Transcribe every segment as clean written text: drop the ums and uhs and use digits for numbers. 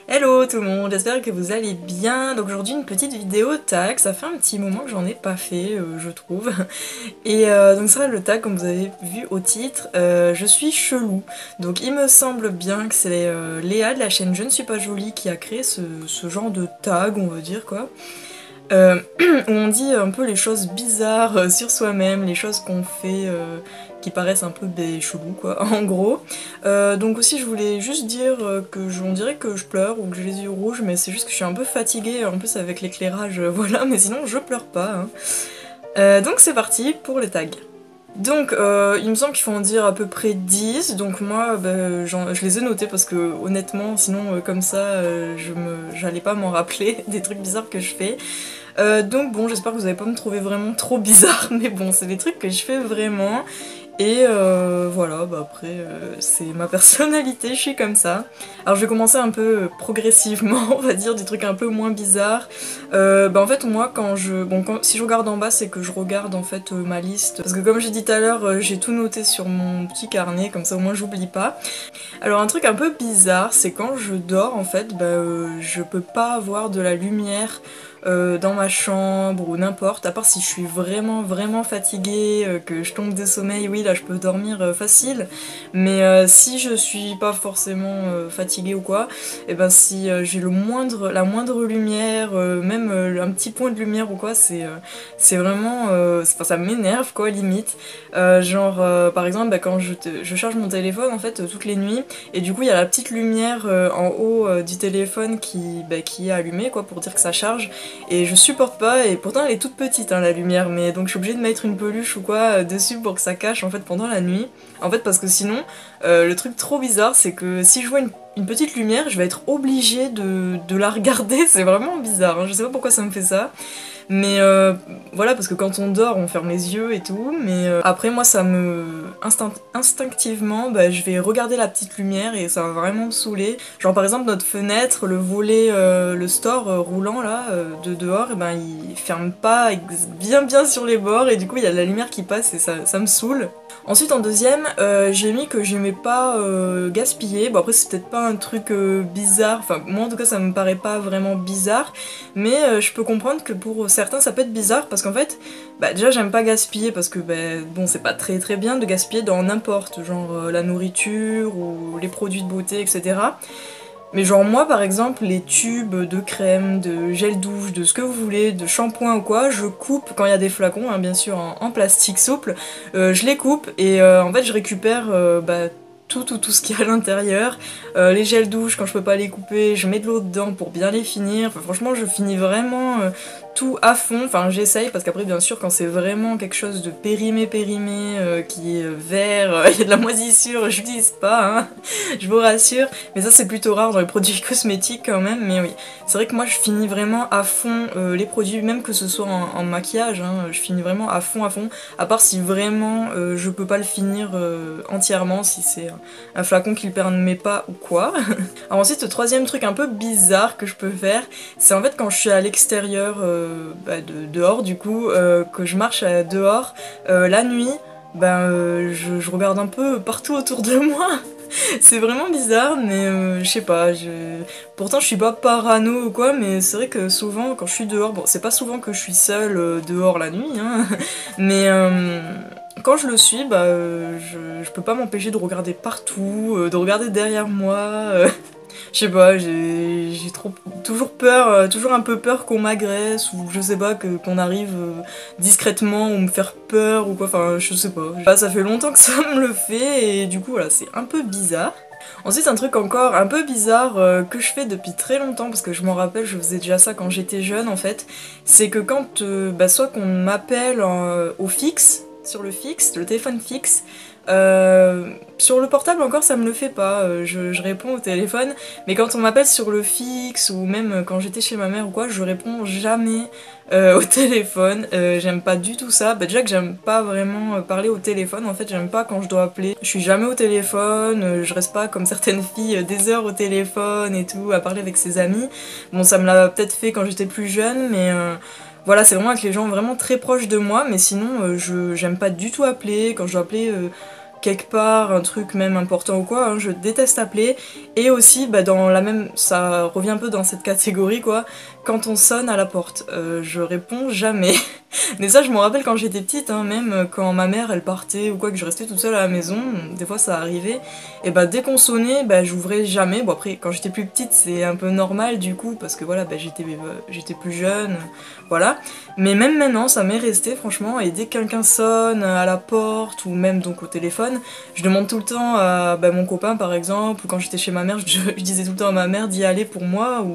Hello tout le monde, j'espère que vous allez bien. Donc aujourd'hui une petite vidéo tag, ça fait un petit moment que j'en ai pas fait, je trouve. Et donc ça le tag comme vous avez vu au titre, je suis chelou. Donc il me semble bien que c'est Léa de la chaîne Je ne suis pas jolie qui a créé ce genre de tag, on va dire quoi. Où on dit un peu les choses bizarres sur soi-même, les choses qu'on fait qui paraissent un peu des chelous quoi, en gros. Donc aussi je voulais juste dire on dirait que je pleure ou que j'ai les yeux rouges, mais c'est juste que je suis un peu fatiguée, en plus avec l'éclairage, voilà, mais sinon je pleure pas. Hein. Donc c'est parti pour les tags. Donc, il me semble qu'il faut en dire à peu près 10, donc moi, je les ai notés parce que honnêtement, sinon, comme ça, j'allais pas m'en rappeler des trucs bizarres que je fais. Donc bon, j'espère que vous allez pas me trouver vraiment trop bizarre, mais bon, c'est des trucs que je fais vraiment. Et voilà, bah après, c'est ma personnalité, je suis comme ça. Alors je vais commencer un peu progressivement, on va dire, des trucs un peu moins bizarres. En fait, moi, si je regarde en bas, c'est que je regarde en fait ma liste. Parce que comme j'ai dit tout à l'heure, j'ai tout noté sur mon petit carnet, comme ça au moins j'oublie pas. Alors un truc un peu bizarre, c'est quand je dors, en fait, je peux pas avoir de la lumière dans ma chambre ou n'importe, à part si je suis vraiment vraiment fatiguée, que je tombe des sommeils, oui là je peux dormir facile, mais si je suis pas forcément fatiguée ou quoi, et ben si j'ai la moindre lumière, même un petit point de lumière ou quoi, c'est vraiment, ça m'énerve quoi limite. Par exemple quand je charge mon téléphone en fait toutes les nuits, et du coup il y a la petite lumière en haut du téléphone qui est allumée quoi pour dire que ça charge. Et je supporte pas, et pourtant elle est toute petite hein, la lumière, mais donc je suis obligée de mettre une peluche ou quoi dessus pour que ça cache en fait pendant la nuit. En fait parce que sinon, le truc trop bizarre c'est que si je vois une petite lumière, je vais être obligée de la regarder, c'est vraiment bizarre, hein. Je sais pas pourquoi ça me fait ça. Mais voilà, parce que quand on dort, on ferme les yeux et tout. Mais après, moi, instinctivement, je vais regarder la petite lumière et ça va vraiment me saouler. Genre, par exemple, notre fenêtre, le volet, le store roulant là, de dehors, et ben il ferme pas bien bien sur les bords et du coup, il y a de la lumière qui passe et ça me saoule. Ensuite, en deuxième, j'ai mis que j'aimais pas gaspiller. Bon, après, c'est peut-être pas un truc bizarre. Enfin, moi, en tout cas, ça me paraît pas vraiment bizarre. Mais je peux comprendre que pour certains, ça peut être bizarre. Parce qu'en fait, déjà, j'aime pas gaspiller. Parce que, bon, c'est pas très très bien de gaspiller dans n'importe. Genre la nourriture ou les produits de beauté, etc. Mais genre moi par exemple les tubes de crème, de gel douche, de ce que vous voulez, de shampoing ou quoi, je coupe quand il y a des flacons, hein, bien sûr en plastique souple, je les coupe et en fait je récupère tout ce qu'il y a à l'intérieur. Les gels douche quand je peux pas les couper, je mets de l'eau dedans pour bien les finir. Enfin, franchement je finis vraiment tout à fond, enfin j'essaye parce qu'après bien sûr quand c'est vraiment quelque chose de périmé qui est vert, il y a de la moisissure, je l'utilise pas, hein, je vous rassure. Mais ça c'est plutôt rare dans les produits cosmétiques quand même, mais oui. C'est vrai que moi je finis vraiment à fond les produits, même que ce soit en maquillage, hein, je finis vraiment à fond, à part si vraiment je peux pas le finir entièrement, si c'est un flacon qui le permet pas ou quoi. Alors ensuite le troisième truc un peu bizarre que je peux faire, c'est en fait quand je suis à l'extérieur, dehors du coup, que je marche dehors la nuit, je regarde un peu partout autour de moi. C'est vraiment bizarre, mais je sais pas, pourtant je suis pas parano ou quoi, mais c'est vrai que souvent quand je suis dehors, bon c'est pas souvent que je suis seule dehors la nuit, hein, mais quand je le suis, je peux pas m'empêcher de regarder partout, de regarder derrière moi, je sais pas, j'ai toujours peur, toujours un peu peur qu'on m'agresse ou je sais pas qu'on arrive discrètement ou me faire peur ou quoi. Enfin, je sais pas. Ça fait longtemps que ça me le fait et du coup voilà, c'est un peu bizarre. Ensuite, un truc encore un peu bizarre que je fais depuis très longtemps parce que je m'en rappelle, je faisais déjà ça quand j'étais jeune en fait. C'est que quand soit qu'on m'appelle au fixe, sur le fixe, le téléphone fixe. Sur le portable encore ça me le fait pas, je réponds au téléphone, mais quand on m'appelle sur le fixe ou même quand j'étais chez ma mère ou quoi, je réponds jamais au téléphone, j'aime pas du tout ça, déjà que j'aime pas vraiment parler au téléphone, en fait j'aime pas quand je dois appeler, je suis jamais au téléphone, je reste pas comme certaines filles des heures au téléphone et tout, à parler avec ses amis, bon ça me l'a peut-être fait quand j'étais plus jeune, mais voilà, c'est vraiment avec les gens vraiment très proches de moi, mais sinon j'aime pas du tout appeler, quand je dois appeler quelque part, un truc même important ou quoi, hein, je déteste appeler. Et aussi, bah, dans la même, ça revient un peu dans cette catégorie quoi, quand on sonne à la porte, je réponds jamais. Mais ça, je me rappelle quand j'étais petite, hein, même quand ma mère elle partait ou quoi, que je restais toute seule à la maison, des fois ça arrivait, et bah dès qu'on sonnait, bah j'ouvrais jamais. Bon après, quand j'étais plus petite, c'est un peu normal du coup, parce que voilà, bah, j'étais plus jeune, voilà. Mais même maintenant, ça m'est resté franchement, et dès que quelqu'un sonne à la porte, ou même donc au téléphone, je demande tout le temps à bah, mon copain par exemple, ou quand j'étais chez ma mère, je disais tout le temps à ma mère d'y aller pour moi,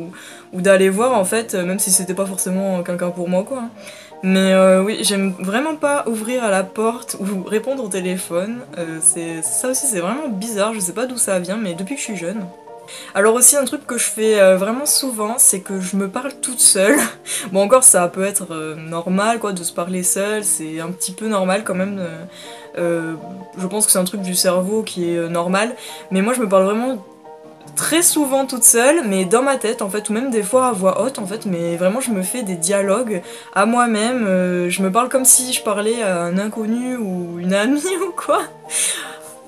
ou d'aller voir en fait, même si c'était pas forcément quelqu'un pour moi quoi. Hein. Mais oui, j'aime vraiment pas ouvrir à la porte ou répondre au téléphone. Ça aussi, c'est vraiment bizarre. Je sais pas d'où ça vient, mais depuis que je suis jeune. Alors aussi, un truc que je fais vraiment souvent, c'est que je me parle toute seule. Bon, encore, ça peut être normal, quoi, de se parler seule. C'est un petit peu normal quand même. Je pense que c'est un truc du cerveau qui est normal. Mais moi, je me parle vraiment très souvent toute seule, mais dans ma tête en fait, ou même des fois à voix haute en fait, mais vraiment je me fais des dialogues à moi-même, je me parle comme si je parlais à un inconnu ou une amie ou quoi.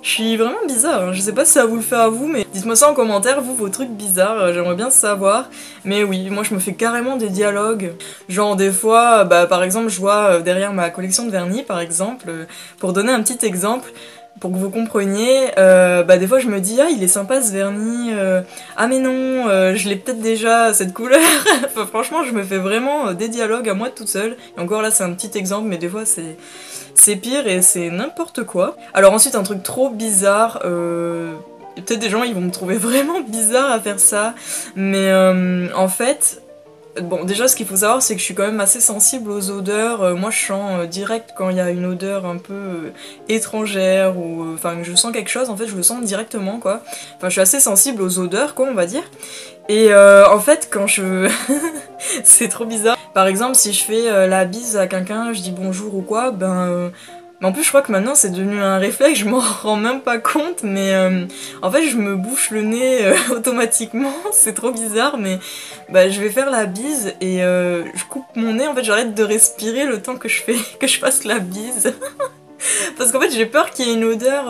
Je suis vraiment bizarre, hein. Je sais pas si ça vous le fait à vous, mais dites-moi ça en commentaire, vous, vos trucs bizarres, j'aimerais bien savoir. Mais oui, moi je me fais carrément des dialogues. Genre des fois, bah par exemple, je vois derrière ma collection de vernis, par exemple, pour donner un petit exemple, pour que vous compreniez, bah des fois je me dis ah il est sympa ce vernis, ah mais non, je l'ai peut-être déjà cette couleur. Enfin, franchement je me fais vraiment des dialogues à moi toute seule. Et encore là c'est un petit exemple, mais des fois c'est pire et c'est n'importe quoi. Alors ensuite un truc trop bizarre, peut-être des gens ils vont me trouver vraiment bizarre à faire ça, mais en fait bon, déjà, ce qu'il faut savoir, c'est que je suis quand même assez sensible aux odeurs. Moi, je sens direct quand il y a une odeur un peu étrangère ou enfin que je sens quelque chose. En fait, je le sens directement, quoi. Enfin, je suis assez sensible aux odeurs, quoi, on va dire. Et en fait, quand je, c'est trop bizarre. Par exemple, si je fais la bise à quelqu'un, je dis bonjour ou quoi, mais en plus, je crois que maintenant c'est devenu un réflexe, je m'en rends même pas compte, mais en fait, je me bouche le nez automatiquement, c'est trop bizarre, mais bah, je vais faire la bise et je coupe mon nez, en fait, j'arrête de respirer le temps que que je fasse la bise. Parce qu'en fait j'ai peur qu'il y ait une odeur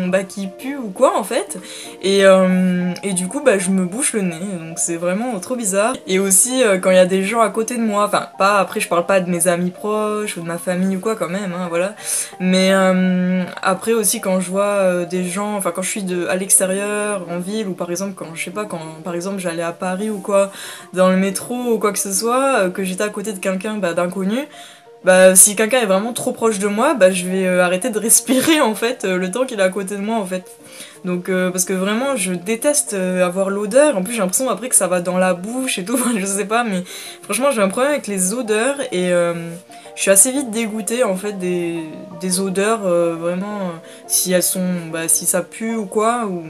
bah, qui pue ou quoi en fait et du coup bah, je me bouche le nez donc c'est vraiment trop bizarre. Et aussi quand il y a des gens à côté de moi, enfin pas après je parle pas de mes amis proches ou de ma famille ou quoi quand même hein, voilà, mais après aussi quand je vois des gens, enfin quand je suis à l'extérieur en ville ou par exemple quand je sais pas quand par exemple j'allais à Paris ou quoi dans le métro ou quoi que ce soit que j'étais à côté de quelqu'un bah, d'inconnu, bah si quelqu'un est vraiment trop proche de moi, bah je vais arrêter de respirer en fait le temps qu'il est à côté de moi en fait. Donc parce que vraiment je déteste avoir l'odeur, en plus j'ai l'impression après que ça va dans la bouche et tout, enfin, je sais pas mais franchement j'ai un problème avec les odeurs et je suis assez vite dégoûtée en fait des odeurs vraiment si elles sont bah si ça pue ou quoi ou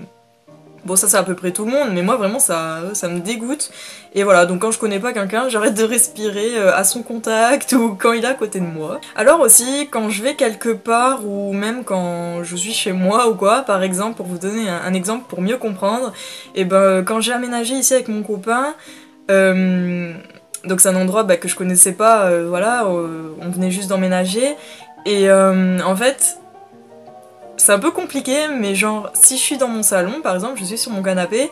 bon ça c'est à peu près tout le monde, mais moi vraiment ça me dégoûte. Et voilà, donc quand je connais pas quelqu'un, j'arrête de respirer à son contact ou quand il est à côté de moi. Alors aussi, quand je vais quelque part ou même quand je suis chez moi ou quoi, par exemple, pour vous donner un exemple pour mieux comprendre, et ben quand j'ai aménagé ici avec mon copain, donc c'est un endroit bah, que je connaissais pas, voilà, on venait juste d'emménager, et en fait c'est un peu compliqué, mais genre, si je suis dans mon salon, par exemple, je suis sur mon canapé,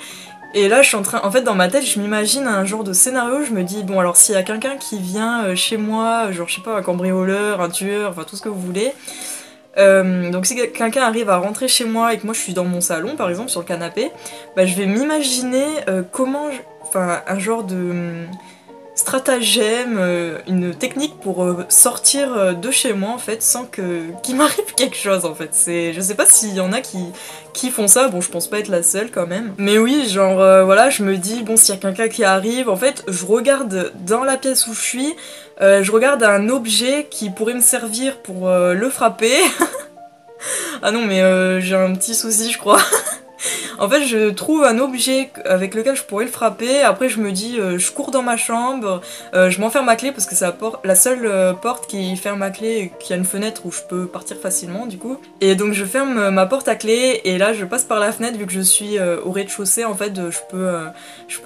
et là, je suis en train... En fait, dans ma tête, je m'imagine un genre de scénario, je me dis, bon, alors s'il y a quelqu'un qui vient chez moi, genre, je sais pas, un cambrioleur, un tueur, enfin, tout ce que vous voulez, donc si quelqu'un arrive à rentrer chez moi et que moi, je suis dans mon salon, par exemple, sur le canapé, bah, je vais m'imaginer comment... Enfin, un genre de stratagème, une technique pour sortir de chez moi en fait sans qu'il m'arrive quelque chose en fait. Je sais pas s'il y en a qui font ça, bon je pense pas être la seule quand même. Mais oui, genre voilà, je me dis bon s'il y a quelqu'un qui arrive, en fait je regarde dans la pièce où je suis, je regarde un objet qui pourrait me servir pour le frapper. Ah non mais j'ai un petit souci je crois. En fait, je trouve un objet avec lequel je pourrais le frapper. Après, je me dis, je cours dans ma chambre, je m'enferme ma clé parce que c'est la seule porte qui ferme ma clé et qui a une fenêtre où je peux partir facilement, du coup. Et donc, je ferme ma porte à clé et là, je passe par la fenêtre vu que je suis au rez-de-chaussée. En fait, je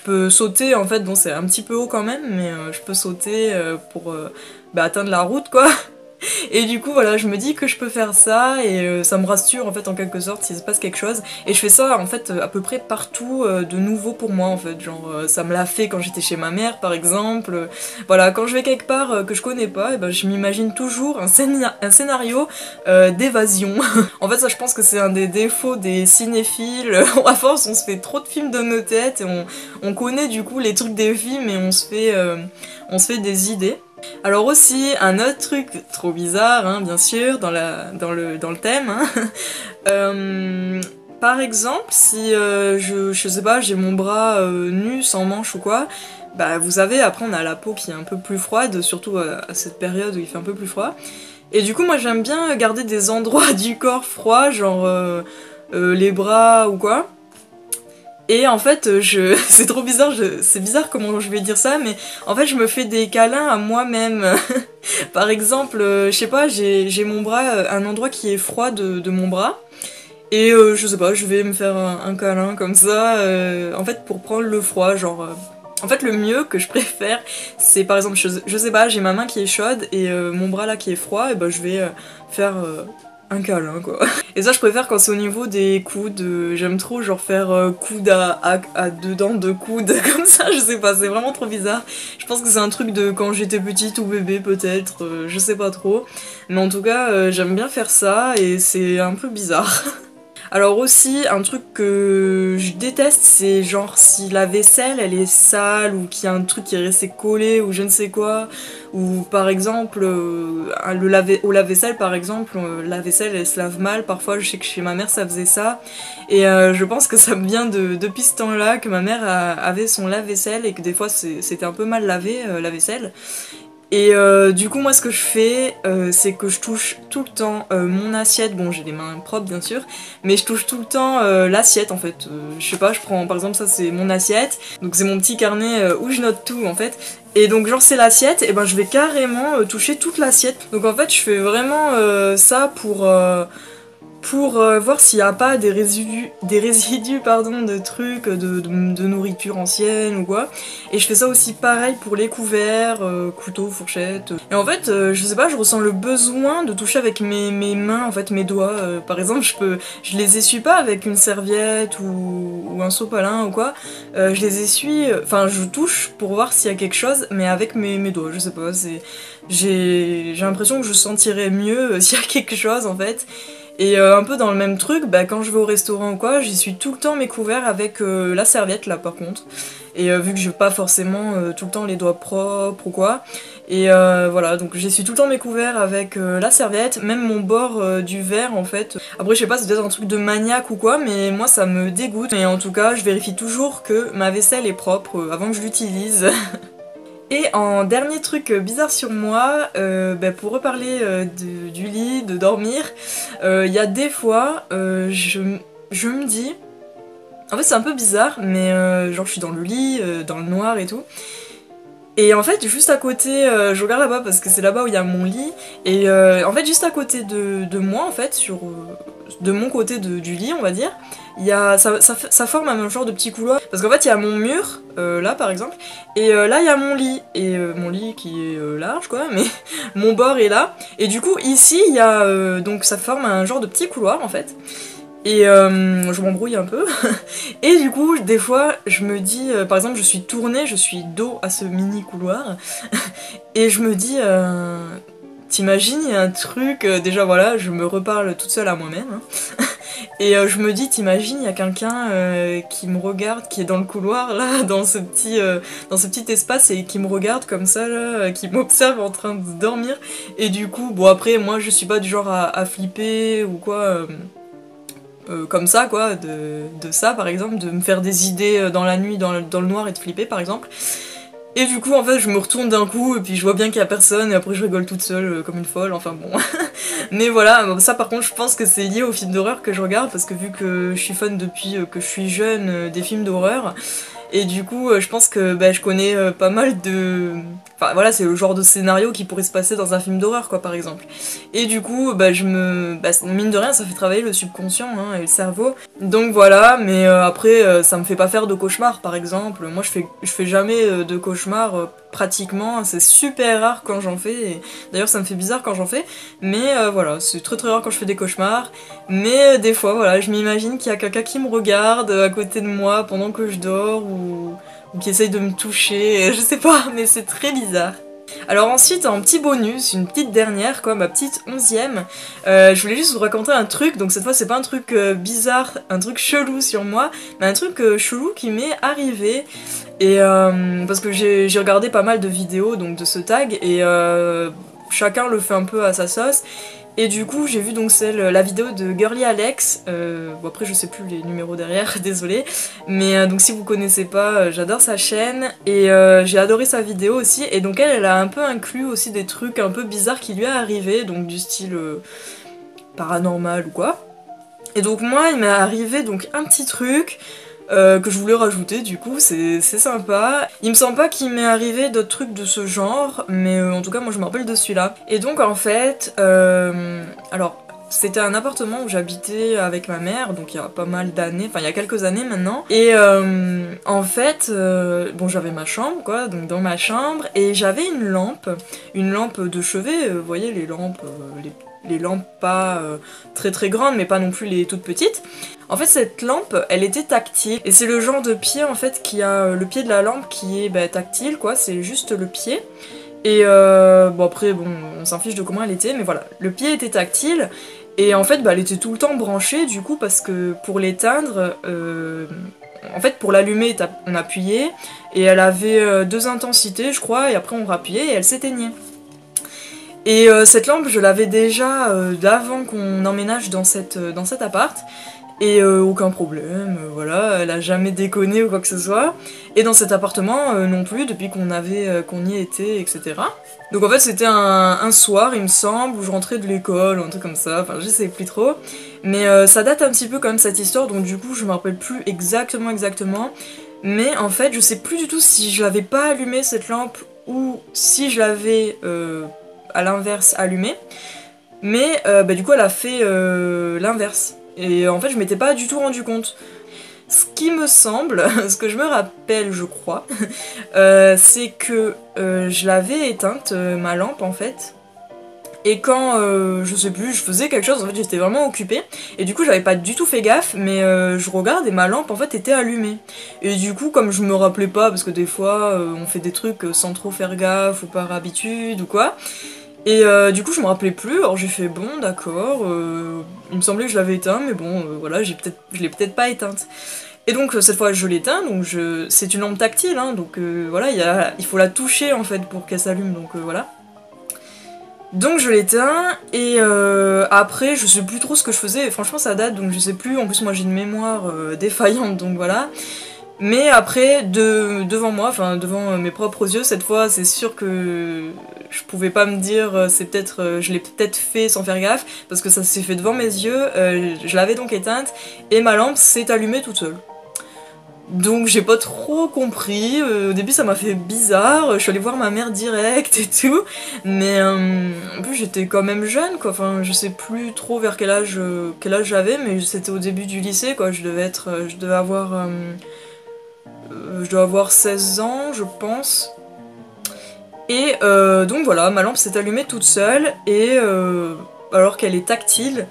peux sauter. En fait, bon, c'est un petit peu haut quand même, mais je peux sauter pour bah, atteindre la route, quoi. Et du coup voilà, je me dis que je peux faire ça et ça me rassure en fait en quelque sorte s'il se passe quelque chose. Et je fais ça en fait à peu près partout de nouveau pour moi en fait. Genre ça me l'a fait quand j'étais chez ma mère par exemple. Voilà, quand je vais quelque part que je connais pas, et ben, je m'imagine toujours un scénario d'évasion. En fait ça je pense que c'est un des défauts des cinéphiles. À force on se fait trop de films dans nos têtes et on connaît du coup les trucs des films et on se fait des idées. Alors aussi, un autre truc trop bizarre, hein, bien sûr, dans le thème, hein. Par exemple, si je sais pas, j'ai mon bras nu, sans manche ou quoi, bah vous savez, après on a la peau qui est un peu plus froide, surtout à cette période où il fait un peu plus froid. Et du coup, moi j'aime bien garder des endroits du corps froids, genre les bras ou quoi. Et en fait, c'est trop bizarre, c'est bizarre comment je vais dire ça, mais en fait, je me fais des câlins à moi-même. Par exemple, je sais pas, j'ai mon bras, un endroit qui est froid de mon bras, et je sais pas, je vais me faire un câlin comme ça, en fait, pour prendre le froid, genre. En fait, le mieux que je préfère, c'est par exemple, je sais pas, j'ai ma main qui est chaude et mon bras là qui est froid, et ben je vais faire un câlin quoi. Et ça, je préfère quand c'est au niveau des coudes. J'aime trop genre faire coude à deux dents de coude comme ça, je sais pas, c'est vraiment trop bizarre. Je pense que c'est un truc de quand j'étais petite ou bébé peut-être, je sais pas trop. Mais en tout cas, j'aime bien faire ça et c'est un peu bizarre. Alors aussi, un truc que je déteste, c'est genre si la vaisselle elle est sale ou qu'il y a un truc qui est resté collé ou je ne sais quoi, ou par exemple au lave-vaisselle par exemple, la vaisselle elle se lave mal, parfois je sais que chez ma mère ça faisait ça, et je pense que ça me vient depuis ce temps-là que ma mère avait son lave-vaisselle et que des fois c'était un peu mal lavé la vaisselle. Et du coup moi ce que je fais c'est que je touche tout le temps mon assiette, bon j'ai les mains propres bien sûr, mais je touche tout le temps l'assiette en fait, je sais pas, je prends par exemple ça c'est mon assiette, donc c'est mon petit carnet où je note tout en fait, et donc genre c'est l'assiette, et ben je vais carrément toucher toute l'assiette, donc en fait je fais vraiment ça pour voir s'il n'y a pas des résidus pardon, de trucs, de nourriture ancienne ou quoi. Et je fais ça aussi pareil pour les couverts, couteaux, fourchettes. Et en fait, je sais pas, je ressens le besoin de toucher avec mes mains, en fait, mes doigts. Par exemple, je les essuie pas avec une serviette ou un sopalin ou quoi. Je les essuie, enfin, je touche pour voir s'il y a quelque chose, mais avec mes doigts, je sais pas. J'ai l'impression que je sentirais mieux s'il y a quelque chose en fait. Et un peu dans le même truc, bah, quand je vais au restaurant ou quoi, j'essuie tout le temps mes couverts avec la serviette là par contre. Et vu que j'ai pas forcément tout le temps les doigts propres ou quoi. Et voilà, donc j'essuie tout le temps mes couverts avec la serviette, même mon bord du verre en fait. Après je sais pas, c'est peut-être un truc de maniaque ou quoi, mais moi ça me dégoûte. Et en tout cas, je vérifie toujours que ma vaisselle est propre avant que je l'utilise. Et en dernier truc bizarre sur moi, bah, pour reparler du lit, de dormir, il y a des fois, je me dis... En fait c'est un peu bizarre, mais genre je suis dans le lit, dans le noir et tout. Et en fait, juste à côté, je regarde là-bas parce que c'est là-bas où il y a mon lit. Et en fait, juste à côté de moi, en fait, de mon côté du lit, on va dire, ça forme un genre de petit couloir. Parce qu'en fait, il y a mon mur, là par exemple, et là il y a mon lit. Et mon lit qui est large, quoi, mais mon bord est là. Et du coup, ici, il y a. Donc ça forme un genre de petit couloir, en fait. Et je m'embrouille un peu. Et du coup, des fois, je me dis, par exemple, je suis tournée, je suis dos à ce mini couloir, et je me dis, t'imagines, il y a un truc, déjà voilà, je me reparle toute seule à moi-même, hein. Et je me dis, t'imagines, il y a quelqu'un qui me regarde, qui est dans le couloir, là, dans ce petit espace, et qui me regarde comme ça, là, qui m'observe en train de dormir. Et du coup, bon après, moi je suis pas du genre à flipper ou quoi. Comme ça quoi, de ça par exemple, de me faire des idées dans la nuit, dans le noir et de flipper par exemple. Et du coup en fait je me retourne d'un coup et puis je vois bien qu'il y a personne et après je rigole toute seule comme une folle, enfin bon. Mais voilà, ça par contre je pense que c'est lié aux films d'horreur que je regarde parce que vu que je suis fan depuis que je suis jeune des films d'horreur, Et du coup, je pense que je connais pas mal de... Enfin voilà, c'est le genre de scénario qui pourrait se passer dans un film d'horreur, quoi, par exemple. Et du coup, mine de rien, ça fait travailler le subconscient hein, et le cerveau. Donc voilà, mais après, ça me fait pas faire de cauchemars, par exemple. Moi, je fais jamais de cauchemars, pratiquement. C'est super rare quand j'en fais. Et d'ailleurs, ça me fait bizarre quand j'en fais. Mais voilà, c'est très très rare quand je fais des cauchemars. Mais des fois, voilà, je m'imagine qu'il y a quelqu'un qui me regarde à côté de moi pendant que je dors ou qui essaye de me toucher, je sais pas, mais c'est très bizarre. Alors ensuite, en petit bonus, une petite dernière, quoi, ma petite 11e, je voulais juste vous raconter un truc, donc cette fois c'est pas un truc bizarre, un truc chelou sur moi, mais un truc chelou qui m'est arrivé, et parce que j'ai regardé pas mal de vidéos donc de ce tag, et chacun le fait un peu à sa sauce, et du coup, j'ai vu donc la vidéo de Girly Alex. Bon après, je sais plus les numéros derrière, désolé. Mais donc si vous connaissez pas, j'adore sa chaîne et j'ai adoré sa vidéo aussi. Et donc elle a un peu inclus aussi des trucs un peu bizarres qui lui est arrivé, donc du style paranormal ou quoi. Et donc moi, il m'est arrivé donc un petit truc. Que je voulais rajouter du coup, c'est sympa. Il me semble pas qu'il m'est arrivé d'autres trucs de ce genre, mais en tout cas moi je me rappelle de celui-là. Et donc en fait, alors c'était un appartement où j'habitais avec ma mère, donc il y a pas mal d'années, enfin il y a quelques années maintenant. Et en fait, bon j'avais ma chambre quoi, donc dans ma chambre, et j'avais une lampe de chevet, vous voyez les lampes, les lampes pas très très grandes, mais pas non plus les toutes petites. En fait cette lampe elle était tactile et c'est le genre de pied en fait qui a le pied de la lampe qui est tactile quoi, c'est juste le pied. Et bon après bon on s'en fiche de comment elle était mais voilà, le pied était tactile et en fait elle était tout le temps branchée du coup parce que pour l'éteindre, en fait pour l'allumer on appuyait et elle avait deux intensités je crois et après on rappuyait et elle s'éteignait. Et cette lampe je l'avais déjà d'avant qu'on emménage dans cet appart. Et aucun problème, voilà, elle a jamais déconné ou quoi que ce soit. Et dans cet appartement non plus, depuis qu'on y était, etc. Donc en fait c'était un soir, il me semble, où je rentrais de l'école, un truc comme ça, enfin je sais plus trop. Mais ça date un petit peu quand même cette histoire, donc du coup je me rappelle plus exactement. Mais en fait je sais plus du tout si je l'avais pas allumé cette lampe ou si je l'avais à l'inverse allumée. Mais du coup elle a fait l'inverse. Et en fait, je m'étais pas du tout rendu compte. Ce qui me semble, ce que je me rappelle, je crois, c'est que je l'avais éteinte, ma lampe en fait. Et quand, je sais plus, je faisais quelque chose, en fait j'étais vraiment occupée. Et du coup j'avais pas du tout fait gaffe, mais je regarde et ma lampe en fait était allumée. Et du coup comme je me rappelais pas, parce que des fois on fait des trucs sans trop faire gaffe ou par habitude ou quoi. Et du coup je me rappelais plus, alors j'ai fait bon d'accord, il me semblait que je l'avais éteint mais bon voilà je l'ai peut-être pas éteinte. Et donc cette fois je l'éteins, donc c'est une lampe tactile hein, donc voilà il faut la toucher en fait pour qu'elle s'allume donc voilà. Donc je l'éteins et après je sais plus trop ce que je faisais, franchement ça date donc je sais plus, en plus moi j'ai une mémoire défaillante donc voilà. Mais après, devant moi, enfin devant mes propres yeux, cette fois, c'est sûr que je pouvais pas me dire, je l'ai peut-être fait sans faire gaffe, parce que ça s'est fait devant mes yeux, je l'avais donc éteinte, et ma lampe s'est allumée toute seule. Donc j'ai pas trop compris, au début ça m'a fait bizarre, je suis allée voir ma mère direct et tout, mais en plus j'étais quand même jeune quoi, enfin je sais plus trop vers quel âge j'avais, mais c'était au début du lycée quoi, je dois avoir 16 ans, je pense. Et donc voilà, ma lampe s'est allumée toute seule, et alors qu'elle est tactile,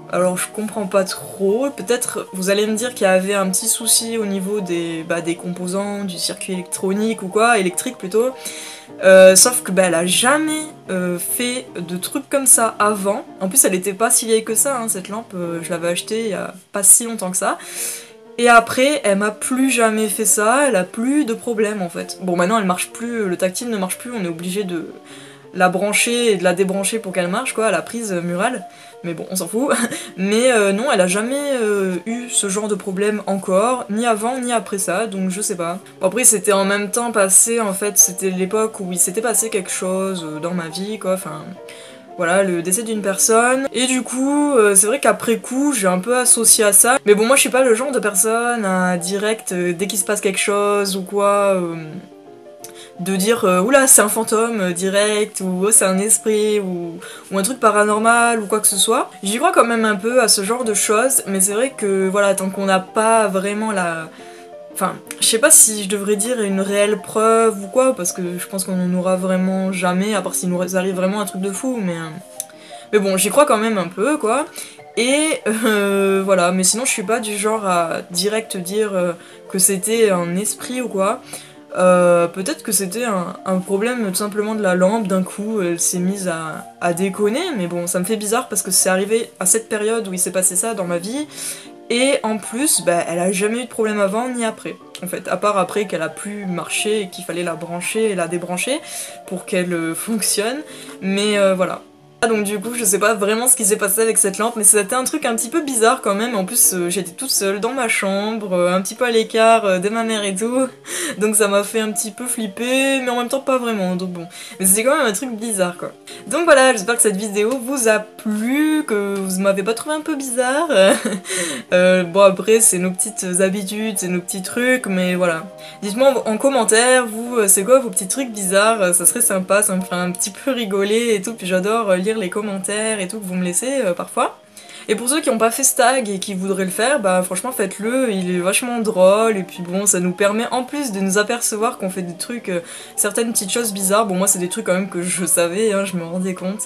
alors je comprends pas trop, peut-être vous allez me dire qu'il y avait un petit souci au niveau des composants, du circuit électronique ou quoi, électrique plutôt, sauf que elle a jamais fait de trucs comme ça avant. En plus elle était pas si vieille que ça, hein, cette lampe, je l'avais achetée il y a pas si longtemps que ça. Et après, elle m'a plus jamais fait ça, elle a plus de problème en fait. Bon, maintenant elle marche plus, le tactile ne marche plus, on est obligé de la brancher et de la débrancher pour qu'elle marche, quoi, la prise murale. Mais bon, on s'en fout. Mais non, elle a jamais eu ce genre de problème encore, ni avant ni après ça, donc je sais pas. Bon, après, c'était en même temps passé, en fait, c'était l'époque où il s'était passé quelque chose dans ma vie, quoi, enfin. voilà, le décès d'une personne. Et du coup, c'est vrai qu'après coup, j'ai un peu associé à ça. Mais bon, moi je suis pas le genre de personne à direct, dès qu'il se passe quelque chose ou quoi, de dire oula c'est un fantôme direct ou oh, c'est un esprit ou un truc paranormal ou quoi que ce soit. J'y crois quand même un peu à ce genre de choses, mais c'est vrai que voilà, tant qu'on n'a pas vraiment la... Enfin, je sais pas si je devrais dire une réelle preuve ou quoi, parce que je pense qu'on n'en aura vraiment jamais, à part s'il nous arrive vraiment un truc de fou, mais bon, j'y crois quand même un peu, quoi. Et voilà, mais sinon je suis pas du genre à direct dire que c'était un esprit ou quoi. Peut-être que c'était un problème tout simplement de la lampe, d'un coup elle s'est mise à déconner, mais bon ça me fait bizarre parce que c'est arrivé à cette période où il s'est passé ça dans ma vie, et en plus bah, elle a jamais eu de problème avant ni après, en fait, à part après qu'elle a plus marché et qu'il fallait la brancher et la débrancher pour qu'elle fonctionne, mais voilà. Donc du coup je sais pas vraiment ce qui s'est passé avec cette lampe, mais c'était un truc un petit peu bizarre quand même. En plus j'étais toute seule dans ma chambre, un petit peu à l'écart de ma mère et tout, donc ça m'a fait un petit peu flipper, mais en même temps pas vraiment, donc bon. Mais c'était quand même un truc bizarre quoi. Donc voilà, j'espère que cette vidéo vous a plu, que vous m'avez pas trouvé un peu bizarre. Bon après c'est nos petites habitudes, c'est nos petits trucs, mais voilà. Dites-moi en commentaire, vous, c'est quoi vos petits trucs bizarres, ça serait sympa, ça me ferait un petit peu rigoler et tout, puis j'adore lire les commentaires et tout que vous me laissez parfois. Et pour ceux qui n'ont pas fait ce tag et qui voudraient le faire, bah franchement faites-le, il est vachement drôle, et puis bon, ça nous permet en plus de nous apercevoir qu'on fait des trucs, certaines petites choses bizarres. Bon moi c'est des trucs quand même que je savais, hein, je me rendais compte.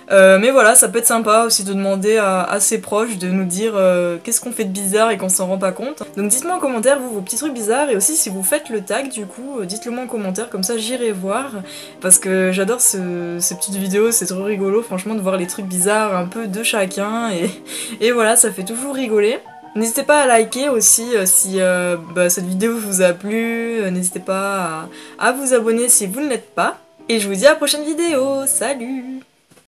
Mais voilà, ça peut être sympa aussi de demander à ses proches de nous dire qu'est-ce qu'on fait de bizarre et qu'on s'en rend pas compte. Donc dites-moi en commentaire vous vos petits trucs bizarres, et aussi si vous faites le tag du coup, dites-le moi en commentaire, comme ça j'irai voir. Parce que j'adore ces petites vidéos, c'est trop rigolo franchement de voir les trucs bizarres un peu de chacun, et voilà, ça fait toujours rigoler. N'hésitez pas à liker aussi si bah, cette vidéo vous a plu, n'hésitez pas à vous abonner si vous ne l'êtes pas. Et je vous dis à la prochaine vidéo, salut!